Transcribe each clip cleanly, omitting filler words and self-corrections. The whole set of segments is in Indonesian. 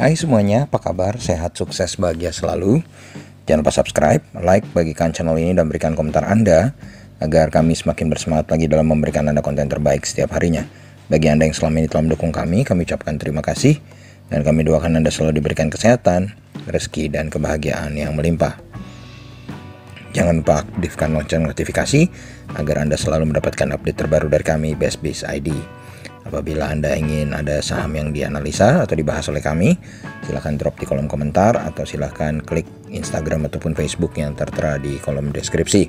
Hai semuanya, apa kabar? Sehat, sukses, bahagia selalu. Jangan lupa subscribe, like, bagikan channel ini dan berikan komentar Anda agar kami semakin bersemangat lagi dalam memberikan Anda konten terbaik setiap harinya. Bagi Anda yang selama ini telah mendukung kami ucapkan terima kasih dan kami doakan Anda selalu diberikan kesehatan, rezeki, dan kebahagiaan yang melimpah. Jangan lupa aktifkan lonceng notifikasi agar Anda selalu mendapatkan update terbaru dari kami, BestBiz ID. Apabila Anda ingin ada saham yang dianalisa atau dibahas oleh kami, silahkan drop di kolom komentar atau silahkan klik Instagram ataupun Facebook yang tertera di kolom deskripsi.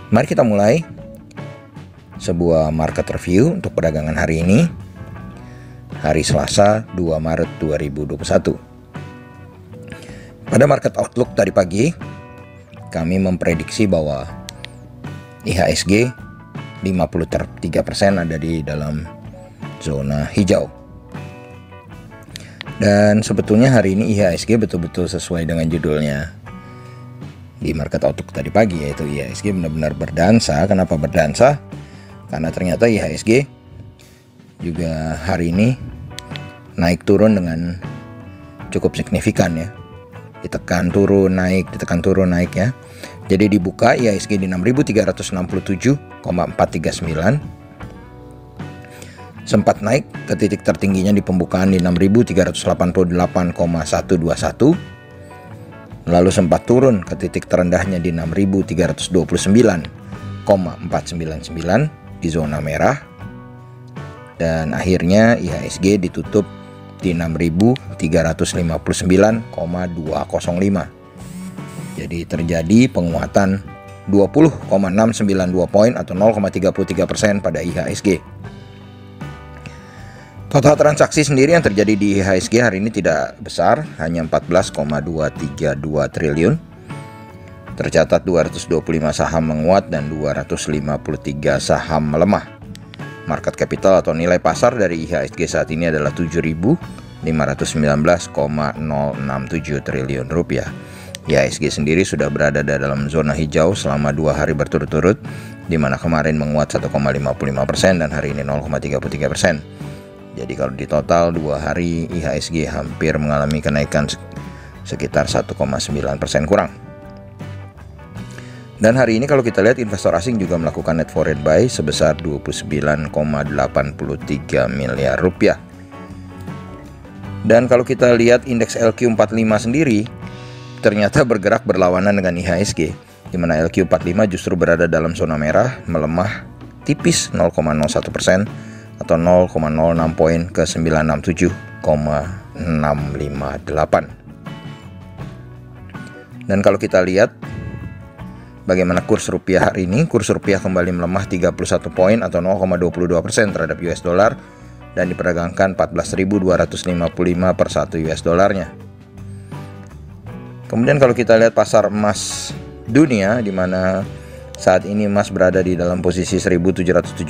Mari kita mulai sebuah market review untuk perdagangan hari ini, hari Selasa 2 Maret 2021. Pada market outlook tadi pagi, kami memprediksi bahwa IHSG 53% ada di dalam zona hijau. Dan sebetulnya hari ini IHSG betul-betul sesuai dengan judulnya di market outlook tadi pagi, yaitu IHSG benar-benar berdansa. Kenapa berdansa? Karena ternyata IHSG juga hari ini naik turun dengan cukup signifikan ya. Ditekan turun naik ya. Jadi dibuka IHSG di 6.367,439. Sempat naik ke titik tertingginya di pembukaan di 6.388,121. Lalu sempat turun ke titik terendahnya di 6.329,499 di zona merah. Dan akhirnya IHSG ditutup di 6.359,205. Jadi terjadi penguatan 20,692 poin atau 0,33% pada IHSG. Total transaksi sendiri yang terjadi di IHSG hari ini tidak besar, hanya 14,232 triliun. Tercatat 225 saham menguat dan 253 saham melemah. Market capital atau nilai pasar dari IHSG saat ini adalah 7.519,067 triliun rupiah. IHSG sendiri sudah berada dalam zona hijau selama 2 hari berturut-turut, di mana kemarin menguat 1,55% dan hari ini 0,33%. Jadi kalau di total 2 hari IHSG hampir mengalami kenaikan sekitar 1,9% kurang. Dan hari ini kalau kita lihat investor asing juga melakukan net foreign buy sebesar 29,83 miliar rupiah. Dan kalau kita lihat indeks LQ45 sendiri ternyata bergerak berlawanan dengan IHSG, di mana LQ45 justru berada dalam zona merah, melemah tipis 0,01% atau 0,06 poin ke 967,658. Dan kalau kita lihat bagaimana kurs rupiah hari ini, kurs rupiah kembali melemah 31 poin atau 0,22% terhadap US dollar dan diperdagangkan 14.255 per 1 US dollarnya. Kemudian kalau kita lihat pasar emas dunia, di mana saat ini emas berada di dalam posisi 1717,20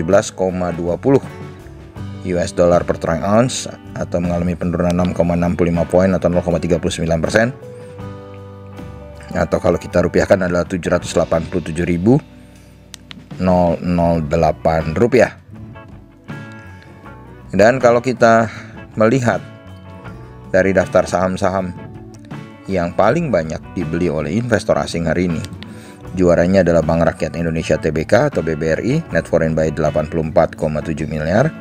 US dollar per troy ounce atau mengalami penurunan 6,65 poin atau 0,39%. Atau kalau kita rupiahkan adalah 787.008 rupiah. Dan kalau kita melihat dari daftar saham-saham yang paling banyak dibeli oleh investor asing hari ini, juaranya adalah Bank Rakyat Indonesia Tbk atau BBRI, net foreign buy 84,7 miliar,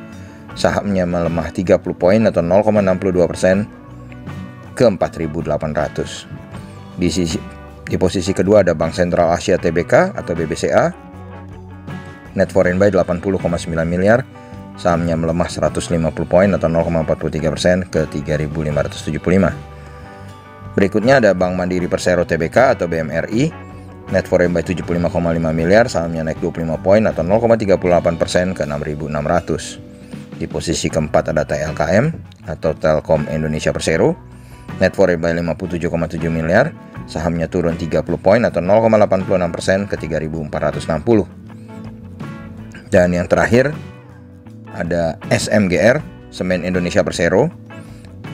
sahamnya melemah 30 poin atau 0,62% ke 4.800. Di posisi kedua ada Bank Sentral Asia Tbk atau BBCA, net foreign buy 80,9 miliar, sahamnya melemah 150 poin atau 0,43% ke 3.575. Berikutnya ada Bank Mandiri Persero Tbk atau BMRI, net foreign buy 75,5 miliar, sahamnya naik 25 poin atau 0,38% ke 6.600. Di posisi keempat ada TLKM atau Telkom Indonesia Persero, net foreign buy 57,7 miliar, sahamnya turun 30 poin atau 0,86% ke 3.460. Dan yang terakhir ada SMGR, Semen Indonesia Persero,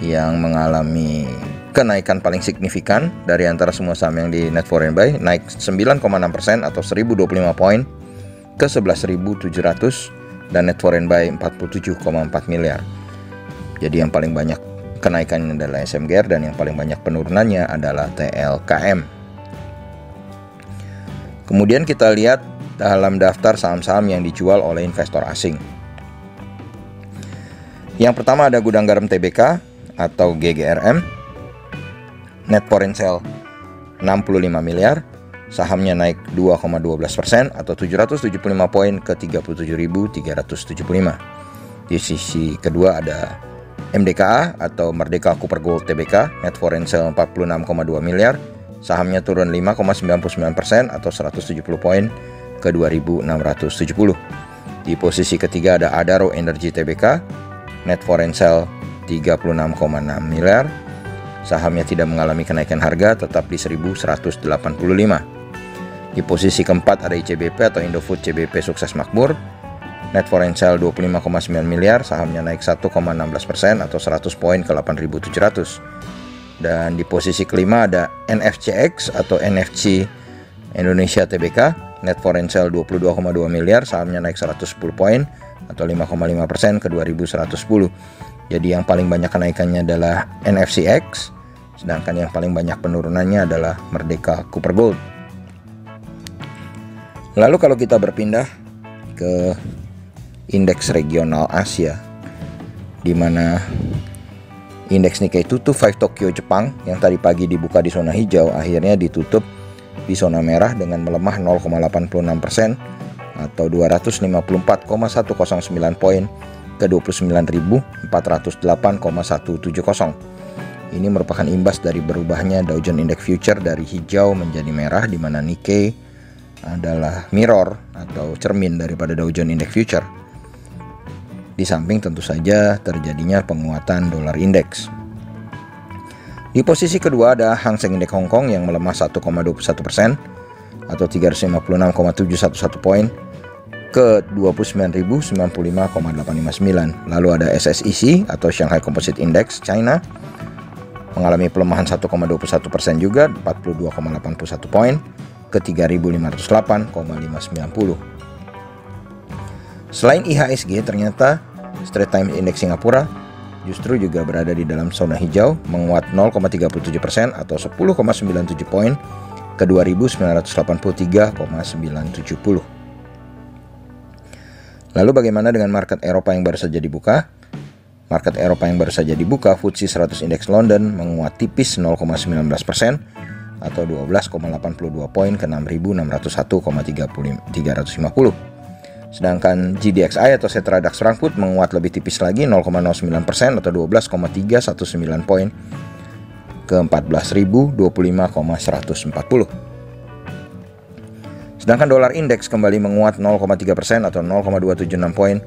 yang mengalami kenaikan paling signifikan dari antara semua saham yang di net foreign buy, naik 9,6% atau 1025 poin ke 11.700 dan net foreign buy 47,4 miliar. Jadi yang paling banyak kenaikannya adalah SMGR dan yang paling banyak penurunannya adalah TLKM. Kemudian kita lihat dalam daftar saham-saham yang dijual oleh investor asing. Yang pertama ada Gudang Garam Tbk atau GGRM. Net foreign sale 65 miliar. Sahamnya naik 2,12% atau 775 poin ke 37.375. Di sisi kedua ada MDKA atau Merdeka Cooper Gold Tbk, net foreign sale 46,2 miliar. Sahamnya turun 5,99% atau 170 poin ke 2.670. Di posisi ketiga ada Adaro Energy Tbk, net foreign sale 36,6 miliar. Sahamnya tidak mengalami kenaikan harga, tetap di 1.185. Di posisi keempat ada ICBP atau Indofood CBP Sukses Makmur, net foreign sale 25,9 miliar, sahamnya naik 1,16% atau 100 poin ke 8.700. Dan di posisi kelima ada NFCX atau NFC Indonesia Tbk, net foreign sale 22,2 miliar, sahamnya naik 110 poin atau 5,5% ke 2.110. Jadi yang paling banyak kenaikannya adalah NFCX, sedangkan yang paling banyak penurunannya adalah Merdeka Cooper Gold. Lalu kalau kita berpindah ke indeks regional Asia, di mana indeks Nikkei 225 Tokyo Jepang yang tadi pagi dibuka di zona hijau akhirnya ditutup di zona merah dengan melemah 0,86% atau 254,109 poin ke 29.408,170. Ini merupakan imbas dari berubahnya Dow Jones Index Future dari hijau menjadi merah, di mana Nikkei adalah mirror atau cermin daripada Dow Jones Index Future. Di samping tentu saja terjadinya penguatan dolar indeks. Di posisi kedua ada Hang Seng Index Hong Kong yang melemah 1,21% atau 356,711 poin ke 29.095,859. Lalu ada SSIC atau Shanghai Composite Index China mengalami pelemahan 1,21% juga, 42,81 poin ke 3.508,590. Selain IHSG, ternyata Straits Times Index Singapura justru juga berada di dalam zona hijau, menguat 0,37% atau 10,97 poin ke 2.983,970. Lalu bagaimana dengan market Eropa yang baru saja dibuka? Market Eropa yang baru saja dibuka, FTSE 100 Index London menguat tipis 0,19% atau 12,82 poin ke 6.601,350. Sedangkan GDXI atau Xetra DAX Frankfurt menguat lebih tipis lagi 0,09% atau 12,319 poin ke 14.025,140. Sedangkan dolar indeks kembali menguat 0,3% atau 0,276 poin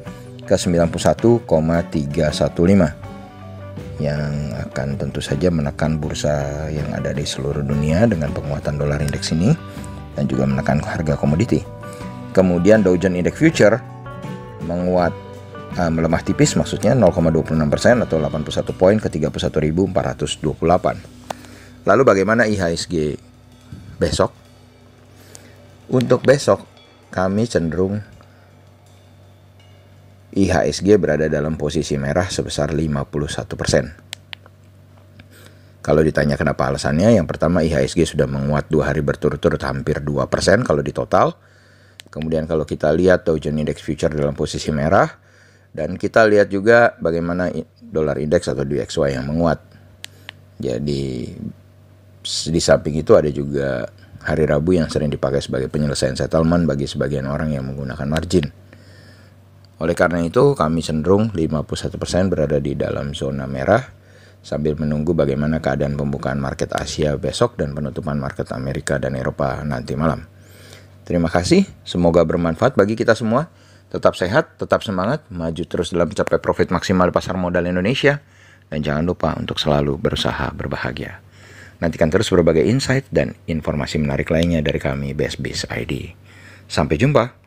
ke 91,315. Yang akan tentu saja menekan bursa yang ada di seluruh dunia dengan penguatan dolar indeks ini dan juga menekan harga komoditi. Kemudian Dow Jones Index Future menguat melemah tipis, maksudnya 0,26% atau 81 poin ke 31.428. Lalu bagaimana IHSG besok? Untuk besok kami cenderung IHSG berada dalam posisi merah sebesar 51%. Kalau ditanya kenapa alasannya, yang pertama IHSG sudah menguat 2 hari berturut-turut hampir 2% kalau di total. Kemudian kalau kita lihat Dow Jones Index Future dalam posisi merah, dan kita lihat juga bagaimana dolar indeks atau DXY yang menguat. Jadi di samping itu ada juga hari Rabu yang sering dipakai sebagai penyelesaian settlement bagi sebagian orang yang menggunakan margin. Oleh karena itu, kami cenderung 51% berada di dalam zona merah sambil menunggu bagaimana keadaan pembukaan market Asia besok dan penutupan market Amerika dan Eropa nanti malam. Terima kasih, semoga bermanfaat bagi kita semua. Tetap sehat, tetap semangat, maju terus dalam mencapai profit maksimal pasar modal Indonesia. Dan jangan lupa untuk selalu berusaha berbahagia. Nantikan terus berbagai insight dan informasi menarik lainnya dari kami BSBIS ID. Sampai jumpa.